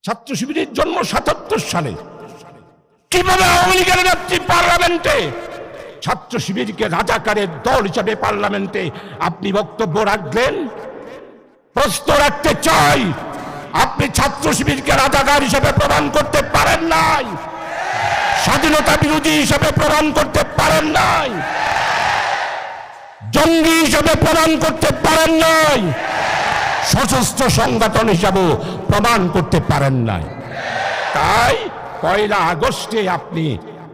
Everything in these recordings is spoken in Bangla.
ছাত্র শিবিরের জন্ম ৭৭ সালে। কিভাবে আওয়ামী লীগের নেত্রী পার্লামেন্টে ছাত্র শিবিরকে রাজাকারের দল হিসাবে পার্লামেন্টে আপনি বক্তব্য রাখলেন? প্রশ্ন রাখতে চাই, আপনি ছাত্র শিবিরকে রাজাকার হিসেবে প্রমাণ করতে পারেন নাই, স্বাধীনতা বিরোধী হিসেবে প্রমাণ করতে পারেন নাই, জঙ্গি হিসেবে প্রমাণ করতে পারেন নাই, সশস্ত্র সংগঠন হিসাবে প্রমাণ করতে পারেন নাই। তাই ১ আগস্টে আপনি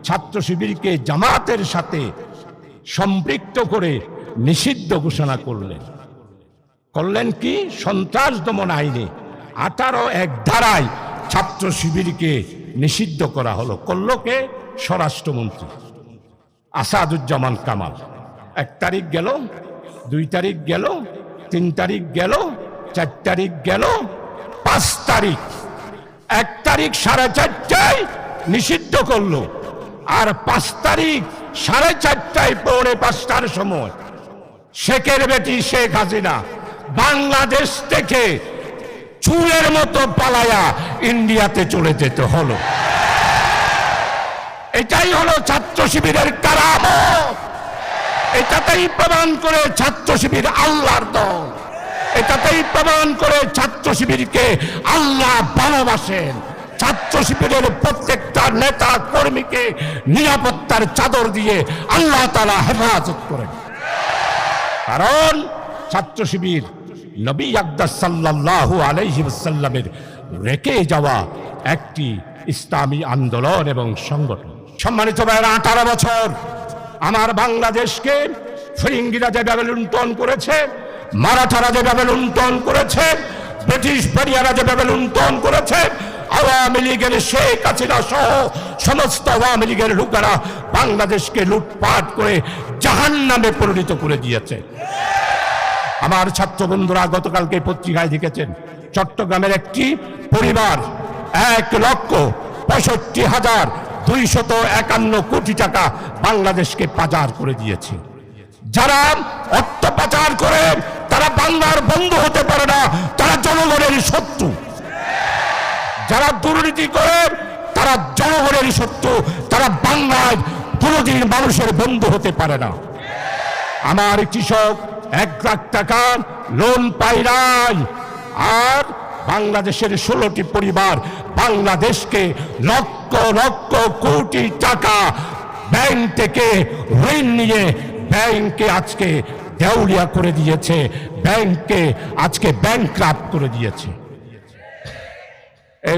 ছাত্র শিবিরকে জামাতের সাথে সম্পৃক্ত করে নিষিদ্ধ ঘোষণা করলেন কি? সন্ত্রাস দমন আইনে ১৮(১) ধারায় ছাত্র শিবিরকে নিষিদ্ধ করা হলো। করল কে? স্বরাষ্ট্রমন্ত্রী আসাদুজ্জামান কামাল। ১ তারিখ গেল, ২ তারিখ গেল, ৩ তারিখ গেল, ৪ তারিখ গেল, ৫ তারিখ ১ তারিখ ৪:৩০ নিষিদ্ধ করলো, আর ৫ তারিখ ৪:৩০ পৌনে ৫টার সময় শেখের বেটি শেখ হাসিনা বাংলাদেশ থেকে চুরের মতো পালায়া ইন্ডিয়াতে চলে যেতে হলো। এটাই হলো ছাত্র শিবিরের কারামত। এটাতেই প্রমাণ করে ছাত্র শিবির আল্লাহর দল। এটাতেই প্রমাণ করে ছাত্র শিবিরকে আল্লাহ ভালোবাসেন। ছাত্র শিবিরের প্রত্যেকটা নেতা কর্মীকে নিরাপত্তার চাদর দিয়ে আল্লাহ তাআলা হেফাজত করেন। কারণ ছাত্র শিবির নবী আকরাম সাল্লাল্লাহু আলাইহি ওয়াসাল্লামের রেখে যাওয়া একটি ইসলামী আন্দোলন এবং সংগঠন। সম্মানিত ভাইরা, 18 বছর আমার বাংলাদেশকে ফিরিঙ্গিরা যেভাবে লুণ্ঠন করেছে, মারাঠারা যেভাবে লুণ্ঠন করেছে, ব্রিটিশ পেরিয়ারা যেভাবে লুণ্ঠন করেছে, আওয়ামী লীগের শেখ হাসিনা সহ সমস্ত আওয়ামী লীগের লোকেরা বাংলাদেশকে লুটপাট করে জাহান্নামে পরিণত করে দিয়েছে। আমার ছাত্র বন্ধুরা গতকালকে পত্রিকায় লিখেছেন, চট্টগ্রামের একটি পরিবার ১,৬৫,২৫১ কোটি টাকা বাংলাদেশকে পাচার করে দিয়েছে। যারা অর্থ পাচার করে তারা বাংলার বন্ধু হতে পারে না, তারা জনগণের শত্রু। যারা দুর্নীতি করে তারা জনগণের শত্রু, তারা বাংলায় কোনোদিন মানুষের বন্ধু হতে পারে না। আমার কৃষক ১ লাখ টাকা লোন পায় নাই, আর বাংলাদেশের 16টি পরিবার বাংলাদেশকে লক্ষ লক্ষ কোটি টাকা ব্যাংক থেকে ঋণ নিয়ে ব্যাংকে আজকে দেউলিয়া করে দিয়েছে, ব্যাংকে আজকে ব্যাংকরাপ্ট করে দিয়েছে।